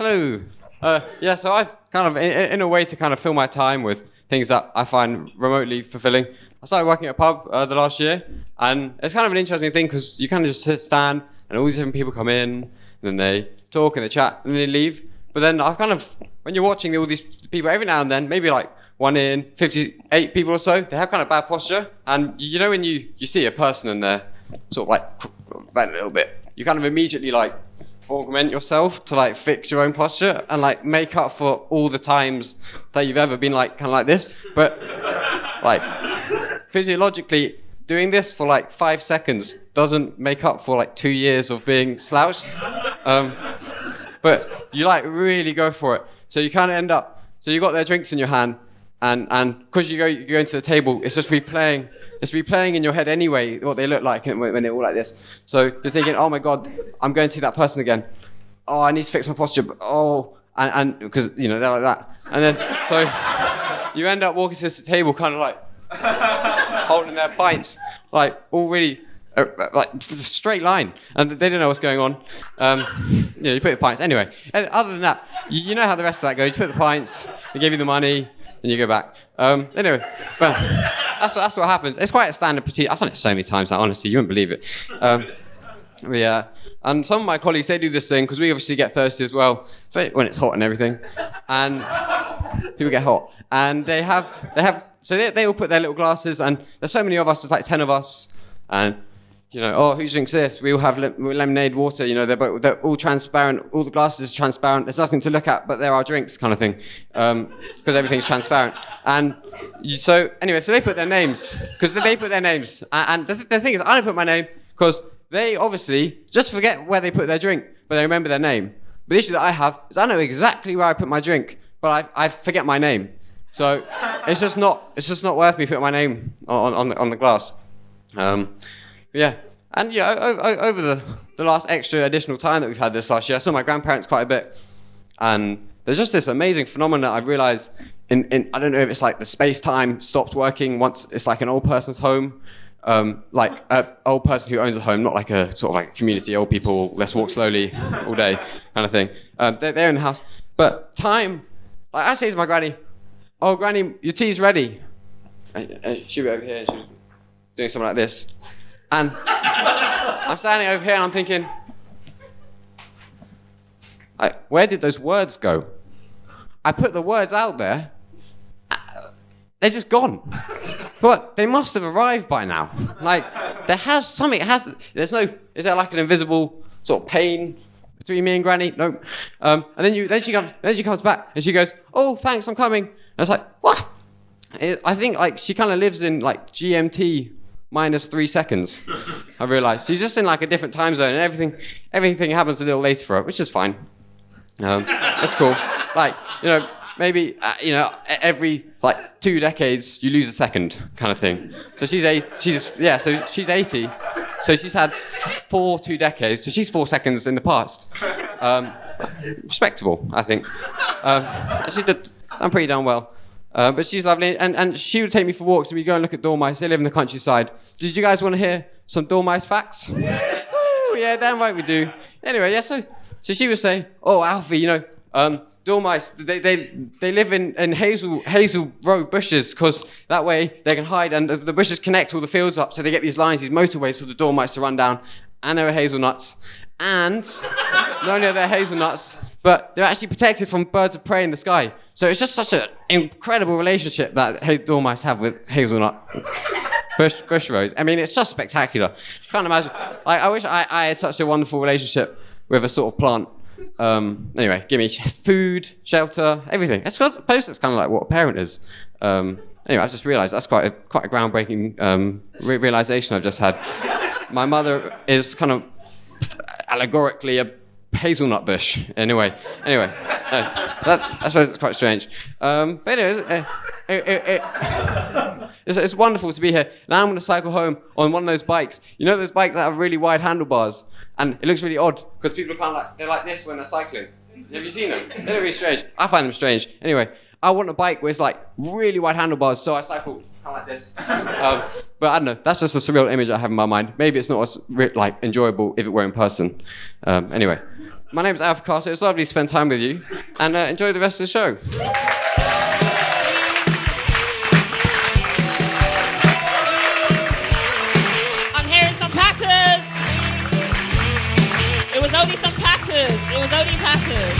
Hello. So I've kind of, in a way, to kind of fill my time with things that I find remotely fulfilling. I started working at a pub the last year, and it's kind of an interesting thing because you kind of just stand, and all these different people come in, and then they talk and they chat, and they leave. But then I kind of, when you're watching all these people, every now and then, maybe like 1 in 58 people or so, they have kind of bad posture, and you know when you see a person and they're sort of like bent a little bit, you kind of immediately like augment yourself to like fix your own posture and like make up for all the times that you've ever been like kind of like this. But like physiologically, doing this for like 5 seconds doesn't make up for like 2 years of being slouched. But you like really go for it. So you kind of end up, so you got their drinks in your hand, and because you go into the table, it's just replaying in your head anyway what they look like when they're all like this. So you're thinking, oh my God, I'm going to see that person again. Oh, I need to fix my posture. And because you know they're like that, and then so you end up walking to the table kind of like holding their pints, like all really like straight line, and they don't know what's going on. You put the pints anyway. And other than that, you know how the rest of that goes. You put the pints, they give you the money. And you go back. Anyway, but that's what happens. It's quite a standard procedure. I've done it so many times now, honestly, you wouldn't believe it. Yeah, and some of my colleagues, they do this thing, because we obviously get thirsty as well, when it's hot and everything. And people get hot. And they all put their little glasses, and there's so many of us, there's like 10 of us, and you know, oh, who drinks this? We all have lemonade, water, you know, they're all transparent, all the glasses are transparent, there's nothing to look at, but there are drinks kind of thing, because everything's transparent. And so they put their names, and the thing is, I don't put my name, because they obviously just forget where they put their drink, but they remember their name. But the issue that I have is I know exactly where I put my drink, but I forget my name. So it's just not worth me putting my name on the glass. Yeah, and over the last extra additional time that we've had this last year, I saw my grandparents quite a bit, and there's just this amazing phenomenon that I've realised in I don't know if it's like the space-time stops working once it's like an old person's home, like an old person who owns a home, not like a sort of like community, old people, let's walk slowly all day kind of thing. They're in the house, but time, like I say to my granny, oh granny, your tea's ready. And she'll be over here and she's doing something like this. And I'm standing over here and I'm thinking, where did those words go? I put the words out there, they're just gone. But they must have arrived by now. Like, is there like an invisible sort of pain between me and Granny? No. And then she comes back and she goes, oh, thanks, I'm coming. And I was like, what? I think like she kind of lives in like GMT -3 seconds, I realised. She's just in like a different time zone, and everything happens a little later for her, which is fine. That's cool. Like, you know, maybe every like 2 decades you lose a second, kind of thing. So she's 80. So she's had 2 decades. So she's 4 seconds in the past. Respectable, I think. I'm pretty done well. But she's lovely, and she would take me for walks, and we'd go and look at dormice. They live in the countryside. Did you guys want to hear some dormice facts? Yeah. Woo, yeah, damn right we do. Anyway, yeah, so she would say, oh, Alfie, you know, dormice, they live in hazel row bushes, because that way they can hide, and the bushes connect all the fields up, so they get these motorways for the dormice to run down, and there are hazelnuts. And not only are there hazelnuts, but they're actually protected from birds of prey in the sky. So it's just such an incredible relationship that dormice have with hazelnut bush rows. I mean, it's just spectacular. Can't imagine. Like, I wish I had such a wonderful relationship with a sort of plant. Anyway, give me food, shelter, everything. I suppose that's kind of like what a parent is. Anyway, I just realised that's quite a groundbreaking realisation I've just had. My mother is kind of allegorically a hazelnut bush. Anyway, I suppose it's quite strange. But anyways, it's wonderful to be here. Now I'm going to cycle home on one of those bikes. You know those bikes that have really wide handlebars, and it looks really odd because people are kind of like they're like this when they're cycling. Have you seen them? They're really strange. I find them strange. Anyway, I want a bike where it's like really wide handlebars, so I cycle kind of like this. But I don't know. That's just a surreal image I have in my mind. Maybe it's not as like enjoyable if it were in person. Anyway. My name's Alfie Carter. It's lovely to spend time with you, and enjoy the rest of the show. I'm hearing some patters. It was only some patters. It was only patters.